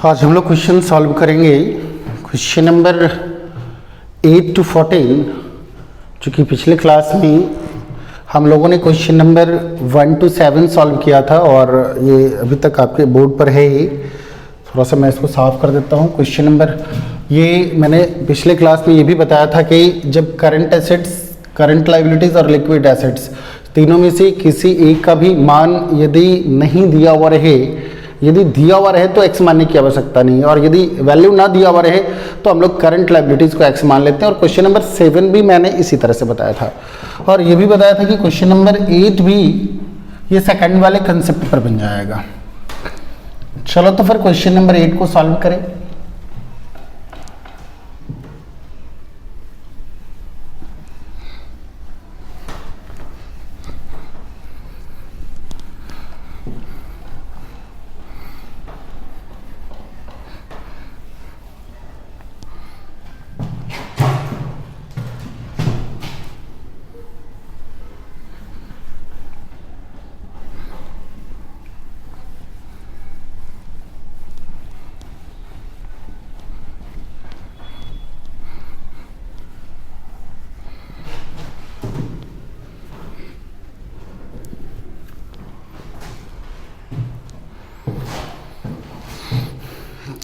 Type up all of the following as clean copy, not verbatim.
आज हम लोग क्वेश्चन सॉल्व करेंगे क्वेश्चन नंबर 8 to 14, जो कि पिछले क्लास में हम लोगों ने क्वेश्चन नंबर 1 to 7 सॉल्व किया था और ये अभी तक आपके बोर्ड पर है ही। थोड़ा सा मैं इसको साफ कर देता हूँ। क्वेश्चन नंबर ये मैंने पिछले क्लास में ये भी बताया था कि जब करंट एसेट्स, करंट लायबिलिटीज़ और लिक्विड एसेट्स तीनों में से किसी एक का भी मान यदि नहीं दिया हुआ रहे, यदि दिया हुआ रहे तो एक्स मानने की आवश्यकता नहीं है, और यदि वैल्यू ना दिया हुआ रहे तो हम लोग करंट लायबिलिटीज़ को एक्स मान लेते हैं। और क्वेश्चन नंबर 7 भी मैंने इसी तरह से बताया था, और ये भी बताया था कि क्वेश्चन नंबर 8 भी ये सेकंड वाले कंसेप्ट पर बन जाएगा। चलो तो फिर क्वेश्चन नंबर 8 को सॉल्व करें।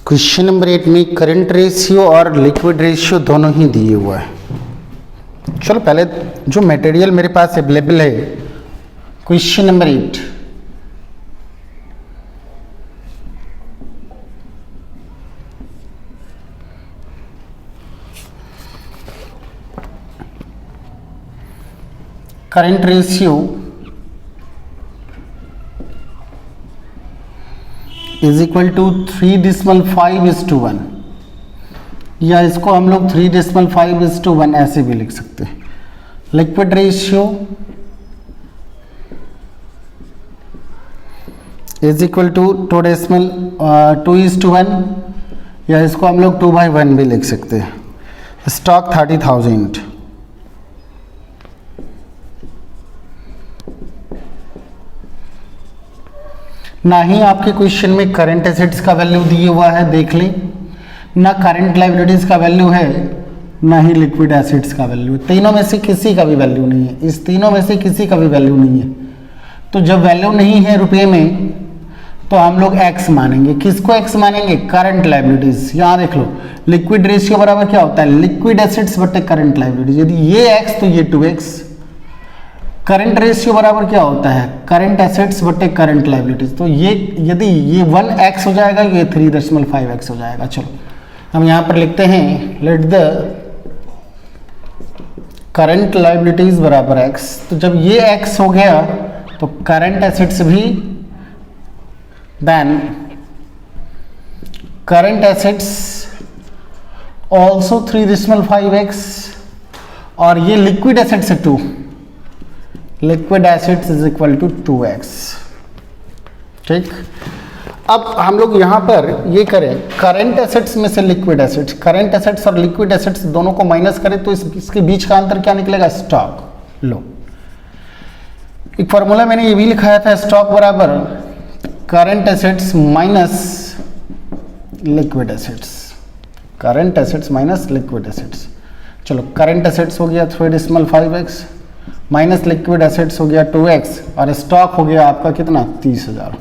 क्वेश्चन नंबर 8 में करंट रेशियो और लिक्विड रेशियो दोनों ही दिए हुआ है। चलो पहले जो मटेरियल मेरे पास अवेलेबल है, question number 8, current ratio is equal to 3.5:1, या इसको हम लोग 3.5:1 ऐसे भी लिख सकते हैं। Liquid ratio is equal to 2:1, या इसको हम लोग 2/1 भी लिख सकते हैं। स्टॉक 30,000। ना ही आपके क्वेश्चन में करंट एसेट्स का वैल्यू दिया हुआ है, देख लें, ना करंट लायबिलिटीज का वैल्यू है, ना ही लिक्विड एसेट्स का वैल्यू है। तीनों में से किसी का भी वैल्यू नहीं है, इस तीनों में से किसी का भी वैल्यू नहीं है। तो जब वैल्यू नहीं है रुपये में तो हम लोग एक्स मानेंगे। किसको एक्स मानेंगे? Current liabilities. यहाँ देख लो, लिक्विड रेशियो बराबर क्या होता है? लिक्विड एसेट्स बटे करंट लायबिलिटीज। यदि ये एक्स तो ये 2x। करंट रेशियो बराबर क्या होता है? करंट एसेट्स बटे करंट लायबिलिटीज। तो ये यदि ये 1x हो जाएगा, ये 3.5x हो जाएगा। चलो हम यहाँ पर लिखते हैं, लेट द करंट लायबिलिटीज बराबर x। तो जब ये x हो गया तो करंट एसेट्स भी, then current assets also 3.5x, और ये लिक्विड एसेट्स है 2, liquid assets is equal to 2x। ठीक, अब हम लोग यहां पर ये करें, करंट एसेट्स में से लिक्विड एसेट्स, करंट एसेट्स और लिक्विड एसेट्स दोनों को माइनस करें तो इसके बीच का अंतर क्या निकलेगा? स्टॉक। लो, एक फॉर्मूला मैंने ये भी लिखाया था, स्टॉक बराबर current assets minus liquid assets, current assets minus liquid assets. चलो, करंट एसेट्स हो गया 3.5x माइनस लिक्विड एसेट्स हो गया 2x, और स्टॉक हो गया आपका कितना? 30,000।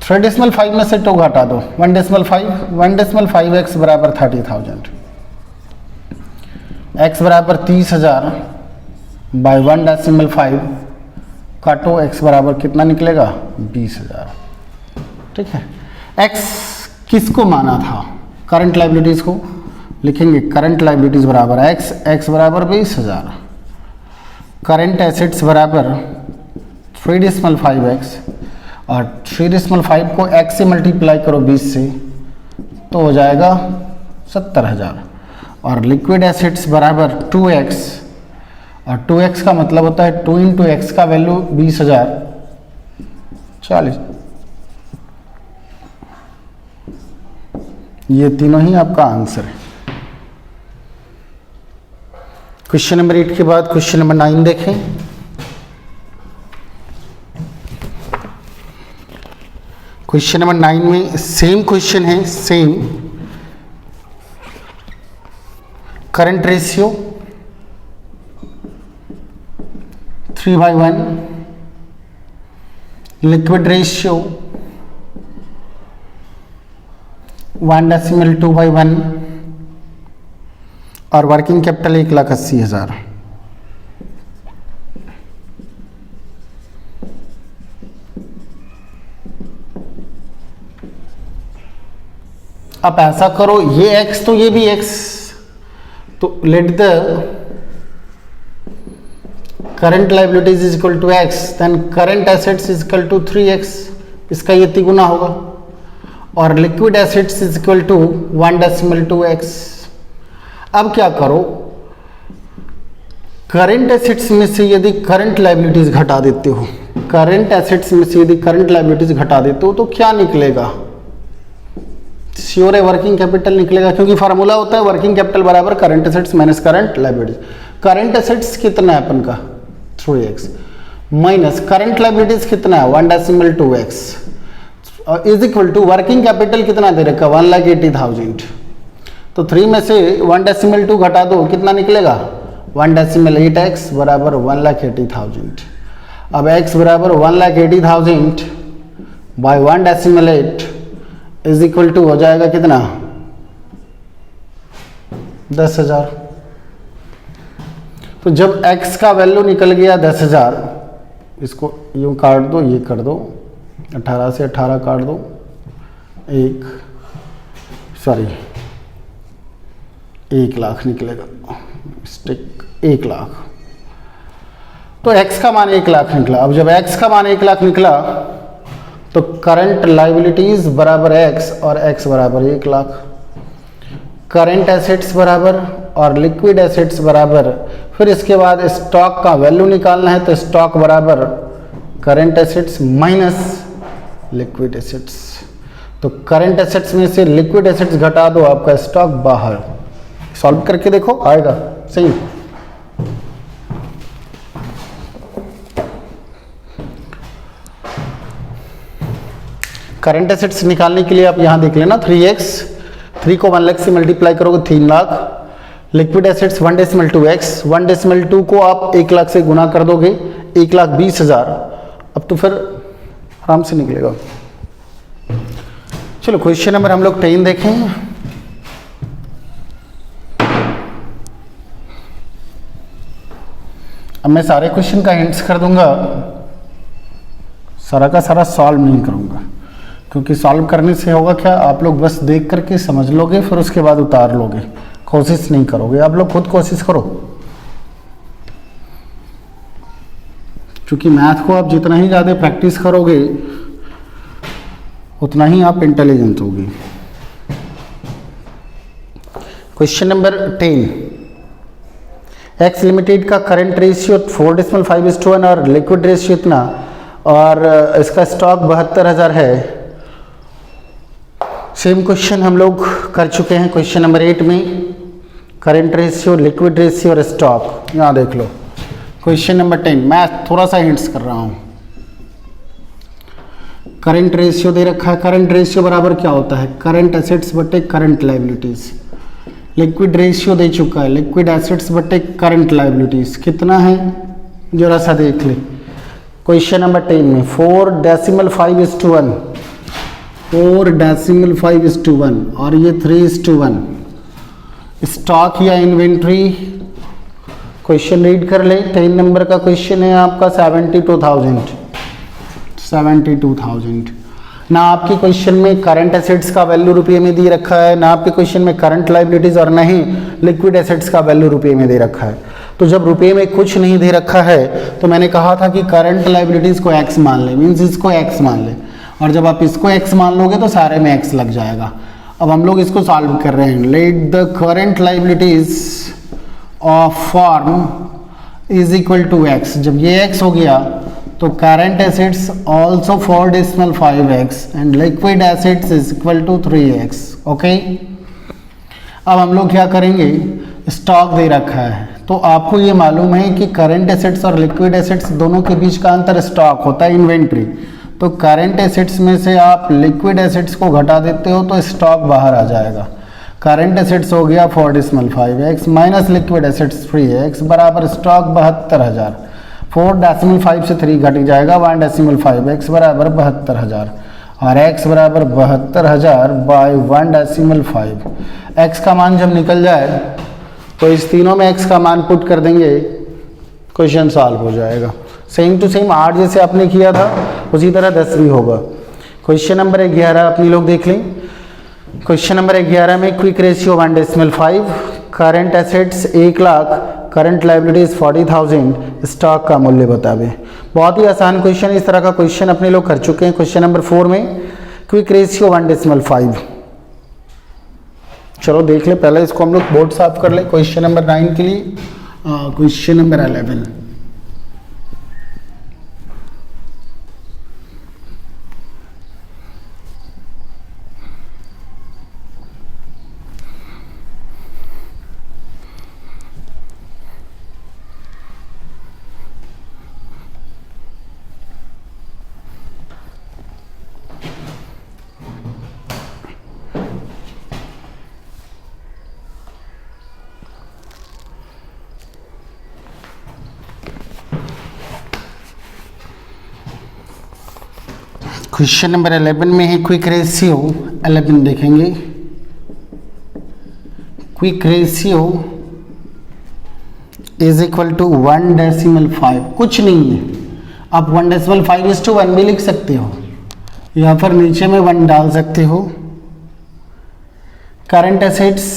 3.5 में से 2 घटा दो, 1.5x बराबर 30,000, x बराबर 30,000 बाई 1.5 काटो, x बराबर कितना निकलेगा? 20,000। ठीक है, x किसको माना था? करंट लायबिलिटीज को। लिखेंगे करंट लायबिलिटीज बराबर x बराबर 20,000, करंट एसेट्स बराबर 3.5x, और 3.5 को x से मल्टीप्लाई करो 20 से तो हो जाएगा 70,000, और लिक्विड एसेट्स बराबर 2x, और 2x का मतलब होता है 2 इंटू एक्स का वैल्यू 20,000, 40। ये तीनों ही आपका आंसर है। क्वेश्चन नंबर 8 के बाद क्वेश्चन नंबर 9 देखें। क्वेश्चन नंबर 9 में सेम क्वेश्चन है, same current ratio 3/1, liquid ratio 1.2/1 और वर्किंग कैपिटल 1,80,000। अब ऐसा करो, ये x तो ये भी x, तो let the current liabilities is equal to x, then current assets is equal to 3x, इसका ये तिगुना होगा, और liquid assets is equal to 1.2x। अब क्या करो, करंट एसेट्स में से यदि करंट लाइबिलिटीज घटा देते हो, करंट एसेट्स में से यदि करंट लाइबिलिटीज घटा देते हो तो क्या निकलेगा? श्योर है वर्किंग कैपिटल निकलेगा, क्योंकि फार्मूला होता है वर्किंग कैपिटल बराबर current assets minus current liabilities. Current assets कितना है अपन का 3x माइनस करंट लाइबिलिटीज कितना है 1.2x is equal to working capital कितना दे रखा 1,80,000। तो 3 में से 1.2 घटा दो, कितना निकलेगा 1.8x बराबर 1,80,000। अब x बराबर 1,80,000 बाई 1.8 इज इक्वल टू हो जाएगा कितना 10,000। तो जब x का वैल्यू निकल गया 10,000, इसको यूं काट दो, ये कर दो, 18 से 18 काट दो, 1 लाख निकलेगा, मिस्टेक 1 लाख। तो x का मान 1 लाख निकला। अब जब x का मान 1 लाख निकला तो करंट लाइबिलिटीज बराबर x और x बराबर 1 लाख, करंट एसेट्स बराबर और लिक्विड एसेट्स बराबर, फिर इसके बाद स्टॉक का वैल्यू निकालना है, तो स्टॉक बराबर current assets minus liquid assets. तो करंट एसेट्स में से लिक्विड एसेट्स घटा दो, आपका स्टॉक बाहर। सॉल्व करके देखो आएगा सही। करंट एसेट्स निकालने के लिए आप यहां देख लेना 3x, 3 को 1 लाख से मल्टीप्लाई करोगे 3 लाख, लिक्विड एसेट्स 1.2x, 1.2 को आप 1 लाख से गुना कर दोगे 1,20,000। अब तो फिर आराम से निकलेगा। चलो क्वेश्चन नंबर हम लोग 10 देखें। अब मैं सारे क्वेश्चन का हिंट्स कर दूंगा, सारा का सारा सॉल्व नहीं करूंगा, क्योंकि सॉल्व करने से होगा क्या, आप लोग बस देख करके समझ लोगे, फिर उसके बाद उतार लोगे, कोशिश नहीं करोगे। आप लोग खुद कोशिश करो, क्योंकि मैथ को आप जितना ही ज़्यादा प्रैक्टिस करोगे उतना ही आप इंटेलिजेंट होगे। क्वेश्चन नंबर 10, एक्स लिमिटेड का करंट रेशियो 4.5:1 और लिक्विड रेशियो इतना, और इसका स्टॉक 72,000 है। सेम क्वेश्चन हम लोग कर चुके हैं क्वेश्चन नंबर 8 में, करंट रेशियो, लिक्विड रेशियो और स्टॉक। यहाँ देख लो क्वेश्चन नंबर 10, मैं थोड़ा सा हिंट्स कर रहा हूँ। करंट रेशियो दे रखा है, करंट रेशियो बराबर क्या होता है करंट एसेट्स बटे करंट लाइबिलिटीज। लिक्विड रेशियो दे चुका है, लिक्विड एसेट्स बटे करंट लाइबिलिटीज कितना है जरा सा देख ले। क्वेश्चन नंबर 10 में 4.5:1, 4.5:1 और ये 3:1। स्टॉक या इन्वेंट्री, क्वेश्चन रीड कर ले। 10 नंबर का क्वेश्चन है आपका 72,000। ना आपके क्वेश्चन में करंट एसेट्स का वैल्यू रुपये में दे रखा है, ना आपके क्वेश्चन में करंट लाइबिलिटीज, और ना ही लिक्विड एसेट्स का वैल्यू रुपये में दे रखा है। तो जब रुपये में कुछ नहीं दे रखा है तो मैंने कहा था कि करंट लाइबिलिटीज को x मान ले, मीन्स इसको x मान ले, और जब आप इसको x मान लोगे तो सारे में x लग जाएगा। अब हम लोग इसको सॉल्व कर रहे हैं। Let the current liabilities of form is equal to x। जब ये x हो गया तो current assets also 4.5x and liquid assets is equal to 3x। Okay, अब हम लोग क्या करेंगे, स्टॉक दे रखा है तो आपको ये मालूम है कि करंट एसेट्स और लिक्विड एसेट्स दोनों के बीच का अंतर स्टॉक होता है, इन्वेंट्री। तो करंट एसेट्स में से आप लिक्विड एसेट्स को घटा देते हो तो स्टॉक बाहर आ जाएगा। करंट एसेट्स हो गया 4.5x minus liquid assets 3x बराबर स्टॉक 72,000। 4.5 से 3 घट जाएगा 1.5x बराबर 72,000 और x बराबर 72,000 बाय 1.5। x का मान जब निकल जाए तो इस तीनों में x का मान पुट कर देंगे, क्वेश्चन सॉल्व हो जाएगा। सेम टू सेम 8 जैसे आपने किया था उसी तरह 10 भी होगा। क्वेश्चन नंबर 11 अपनी लोग देख लें। क्वेश्चन नंबर 11 में quick ratio 1.5, current assets 1 lakh, current liabilities 40,000, stock का मूल्य बतावे। बहुत ही आसान क्वेश्चन, इस तरह का क्वेश्चन अपने लोग कर चुके हैं। क्वेश्चन नंबर 4 में क्विक रेशियो 1.5। चलो देख ले, पहले इसको हम लोग बोर्ड साफ कर ले। क्वेश्चन नंबर 9 के लिए क्वेश्चन नंबर 11। क्वेश्चन नंबर 11 में है क्विक रेशियो 11 देखेंगे। Quick ratio is equal to 1.5। कुछ नहीं है, आप 1.5:1 भी लिख सकते हो या फिर नीचे में 1 डाल सकते हो। Current assets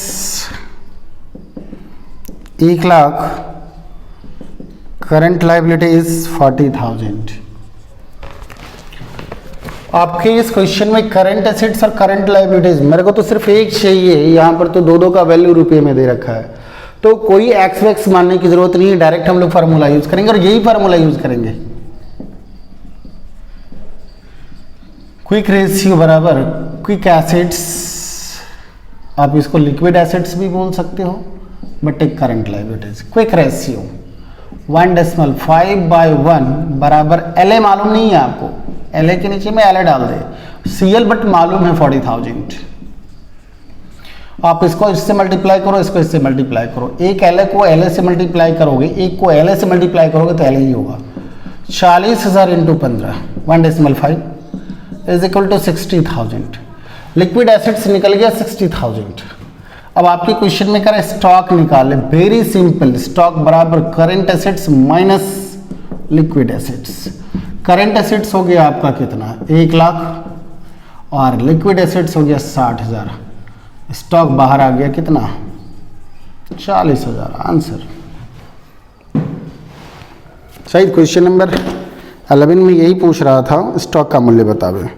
1 lakh, current liabilities 40,000। आपके इस क्वेश्चन में करंट एसेट्स और करंट लाइबिलिटीज, मेरे को तो सिर्फ एक चाहिए, यहाँ पर तो दो का वैल्यू रुपये में दे रखा है, तो कोई एक्स वैक्स मानने की जरूरत नहीं है, डायरेक्ट हम लोग फार्मूला यूज करेंगे और यही फार्मूला यूज करेंगे। क्विक रेशियो बराबर क्विक एसेट्स, आप इसको लिक्विड एसेट्स भी बोल सकते हो, बट एक करंट लाइबिलिटीज। क्विक रेशियो 1.5/1 बराबर LA मालूम नहीं है आपको, LA के नीचे में LA डाल दे, CL बट मालूम है 40,000। आप इसको इससे मल्टीप्लाई करो, इसको इससे मल्टीप्लाई करो। एक LA को LA से मल्टीप्लाई करोगे, एक को LA से मल्टीप्लाई करोगे तो LA ही होगा। 40,000 into 15 1.5 is equal to 60,000। Liquid assets निकल गया 60,000। अब आपके क्वेश्चन में करें स्टॉक निकाले, वेरी सिंपल। स्टॉक बराबर current assets minus liquid assets. Current assets हो गया आपका कितना 1 लाख और लिक्विड एसेट्स हो गया 60,000। स्टॉक बाहर आ गया कितना 40,000। आंसर सही। क्वेश्चन नंबर 11 में यही पूछ रहा था, स्टॉक का मूल्य बतावे।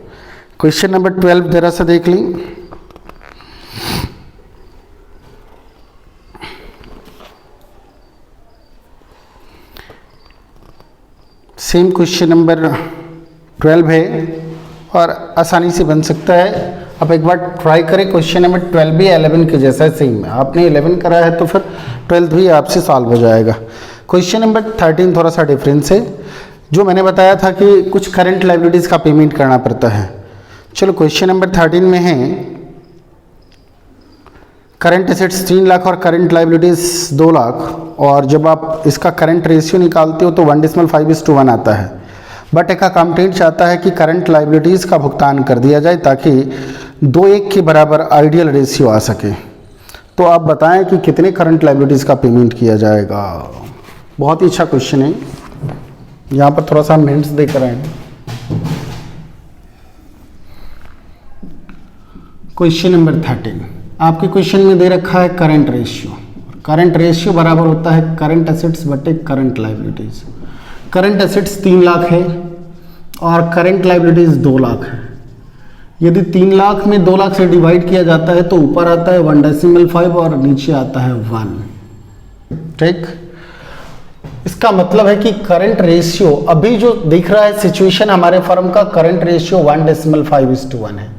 क्वेश्चन नंबर 12 जरा सा देख ली। सेम क्वेश्चन नंबर 12 है और आसानी से बन सकता है। आप एक बार ट्राई करें। क्वेश्चन नंबर 12 भी 11 के जैसा सेम है, आपने 11 करा है तो फिर 12 भी आपसे सॉल्व हो जाएगा। क्वेश्चन नंबर 13 थोड़ा सा डिफरेंस है। जो मैंने बताया था कि कुछ करंट लाइबिलिटीज़ का पेमेंट करना पड़ता है। चलो क्वेश्चन नंबर 13 में है करंट एसेट्स 3 लाख और करंट लाइबिलिटीज़ 2 लाख, और जब आप इसका करंट रेशियो निकालते हो तो 1.5:1 आता है। बट एक अकाउंटेंट चाहता है कि करंट लाइबिलिटीज़ का भुगतान कर दिया जाए ताकि 2:1 के बराबर आइडियल रेशियो आ सके। तो आप बताएं कि कितने करंट लाइबिलिटीज़ का पेमेंट किया जाएगा। बहुत ही अच्छा क्वेश्चन है। यहाँ पर थोड़ा सा हम हिंट्स देकर आए। क्वेश्चन नंबर 13 आपके क्वेश्चन में दे रखा है करंट रेशियो। करंट रेशियो बराबर होता है करंट एसेट्स बटे current liabilities. Current assets 3 lakh है और करंट लाइबिलिटीज 2 लाख है। यदि 3 लाख में 2 लाख से डिवाइड किया जाता है तो ऊपर आता है 1.5 और नीचे आता है 1। ठीक, इसका मतलब है कि करंट रेशियो अभी जो दिख रहा है सिचुएशन हमारे फर्म का, करंट रेशियो 1.5:1 है,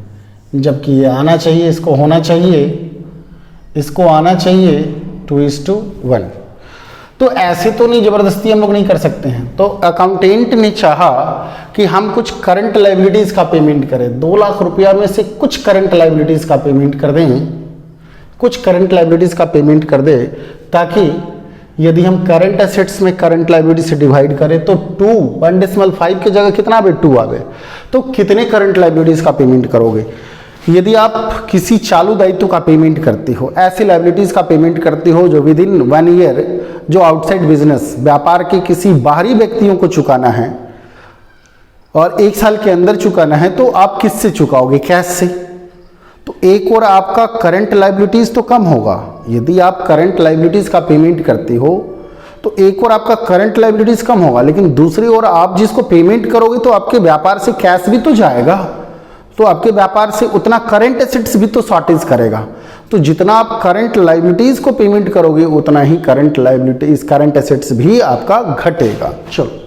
जबकि ये आना चाहिए, इसको होना चाहिए, इसको आना चाहिए 2:1। तो ऐसे तो नहीं, जबरदस्ती हम लोग नहीं कर सकते हैं। तो अकाउंटेंट ने चाहा कि हम कुछ करंट लायबिलिटीज का पेमेंट करें, 2 लाख रुपया में से कुछ करंट लायबिलिटीज का पेमेंट कर दें, कुछ करंट लायबिलिटीज का पेमेंट कर दे, ताकि यदि हम करंट एसेट्स में करंट लायबिलिटी से डिवाइड करें तो 1.5 की जगह कितना आवे, 2 आवे। तो कितने करंट लायबिलिटीज का पेमेंट करोगे? यदि आप किसी चालू दायित्व का पेमेंट करते हो, ऐसी लायबिलिटीज का पेमेंट करते हो जो विद इन 1 ईयर, जो आउटसाइड बिजनेस व्यापार के किसी बाहरी व्यक्तियों को चुकाना है और 1 साल के अंदर चुकाना है, तो आप किससे चुकाओगे? कैश से। तो एक और आपका करंट लायबिलिटीज तो कम होगा। यदि आप करंट लायबिलिटीज का पेमेंट करते हो तो एक और आपका करंट लायबिलिटीज कम होगा, लेकिन दूसरी ओर आप जिसको पेमेंट करोगे तो आपके व्यापार से कैश भी तो जाएगा, तो आपके व्यापार से उतना करंट एसेट्स भी तो शॉर्टेज करेगा। तो जितना आप करंट लायबिलिटीज को पेमेंट करोगे उतना ही करंट लायबिलिटीज, करंट एसेट्स भी आपका घटेगा। चलो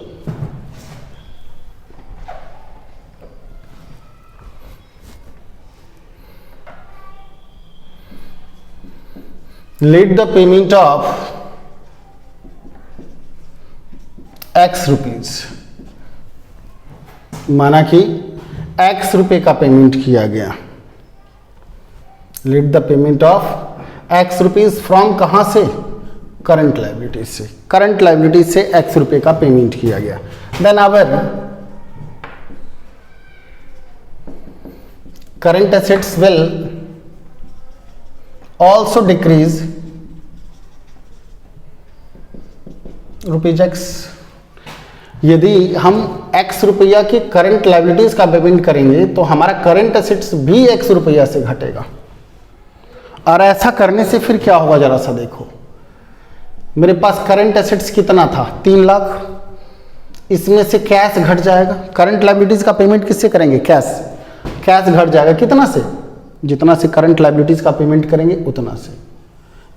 let the payment of X rupees, माना कि X रुपए का पेमेंट किया गया। Let the payment of X rupees from कहां से? करंट लायबिलिटीज से। करंट लायबिलिटीज से X रुपए का पेमेंट किया गया। Then our current assets will also decrease ₹X। यदि हम X रुपया के करंट लायबिलिटीज का पेमेंट करेंगे तो हमारा करंट एसेट्स भी X रुपया से घटेगा। और ऐसा करने से फिर क्या होगा, जरा सा देखो। मेरे पास करंट एसेट्स कितना था? 3 लाख। इसमें से कैश घट जाएगा। करंट लायबिलिटीज का पेमेंट किससे करेंगे? कैश। कैश घट जाएगा कितना से? जितना से करंट लायबिलिटीज का पेमेंट करेंगे उतना से।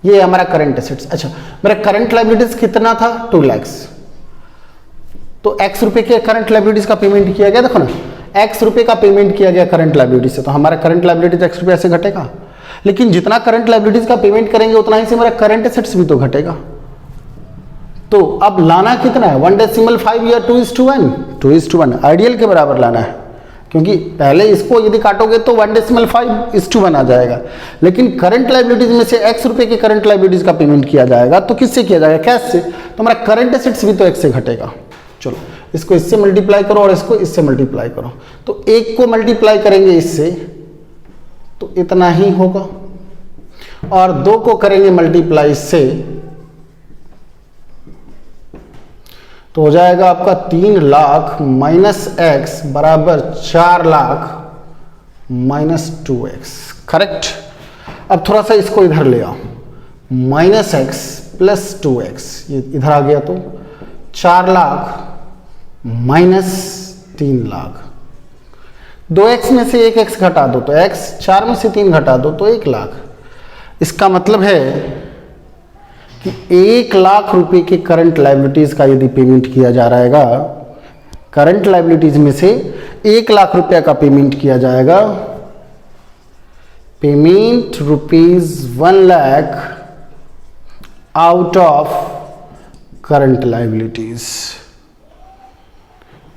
ये हमारा करंट एसेट्स। अच्छा, मेरा करंट लायबिलिटीज कितना था? 2 लाख। तो X रुपए के करंट लायबिलिटीज का पेमेंट किया गया। देखो ना, X रुपए का पेमेंट किया गया करंट लायबिलिटी से, तो हमारा करंट लायबिलिटीज X रुपया से घटेगा। लेकिन जितना करंट लायबिलिटीज का पेमेंट करेंगे उतना ही से मेरा करंट एसेट्स भी तो घटेगा। तो अब लाना कितना है? 1.5 या 2:1? 2:1 आइडियल के बराबर लाना है, क्योंकि पहले इसको यदि काटोगे तो 1.5:1 आ जाएगा। लेकिन करंट लायबिलिटीज में से X रुपए के करंट लायबिलिटीज का पेमेंट किया जाएगा तो किससे किया जाएगा? कैश से। तो हमारा करंट एसेट्स भी तो X से घटेगा। चलो इसको इससे मल्टीप्लाई करो और इसको इससे मल्टीप्लाई करो। तो एक को मल्टीप्लाई करेंगे इससे तो इतना ही होगा, और 2 को करेंगे मल्टीप्लाई इससे तो हो जाएगा आपका 3 लाख माइनस X बराबर 4 लाख माइनस 2X। करेक्ट। अब थोड़ा सा इसको इधर ले आओ, -X प्लस 2X, ये इधर आ गया तो 4 लाख माइनस 3 लाख। 2X में से 1X घटा दो तो X, 4 में से 3 घटा दो तो 1 लाख। इसका मतलब है कि 1 लाख रुपए के करंट लायबिलिटीज का यदि पेमेंट किया जा रहेगा, करंट लायबिलिटीज में से 1 लाख रुपया का पेमेंट किया जाएगा। Payment ₹1 lakh out of current liabilities.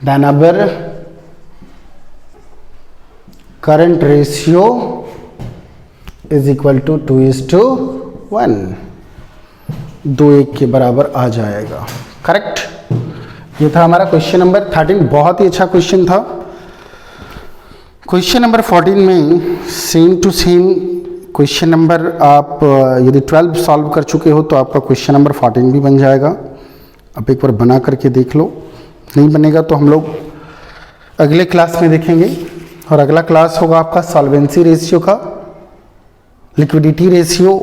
Then our current ratio is equal to 2:1, 2:1 के बराबर आ जाएगा। करेक्ट। ये था हमारा क्वेश्चन नंबर 13। बहुत ही अच्छा क्वेश्चन था। क्वेश्चन नंबर 14 में same to same question number आप यदि 12 सॉल्व कर चुके हो तो आपका क्वेश्चन नंबर 14 भी बन जाएगा। आप एक बार बना करके देख लो। नहीं बनेगा तो हम लोग अगले क्लास में देखेंगे, और अगला क्लास होगा आपका सॉल्वेंसी रेशियो का, liquidity ratio.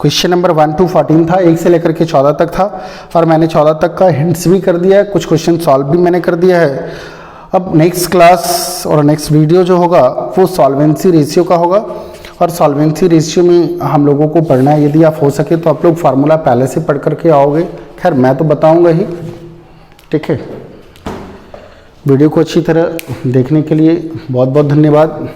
Question number 1 to 14 था, 1 से लेकर के 14 तक था, और मैंने 14 तक का हिंट्स भी कर दिया है, कुछ क्वेश्चन सॉल्व भी मैंने कर दिया है। अब नेक्स्ट क्लास और नेक्स्ट वीडियो जो होगा वो सॉल्वेंसी रेशियो का होगा, और सॉल्वेंसी रेशियो में हम लोगों को पढ़ना है। यदि आप हो सके तो आप लोग फार्मूला पहले से पढ़ करके आओगे। खैर मैं तो बताऊंगा ही, ठीक है। वीडियो को अच्छी तरह देखने के लिए बहुत बहुत धन्यवाद।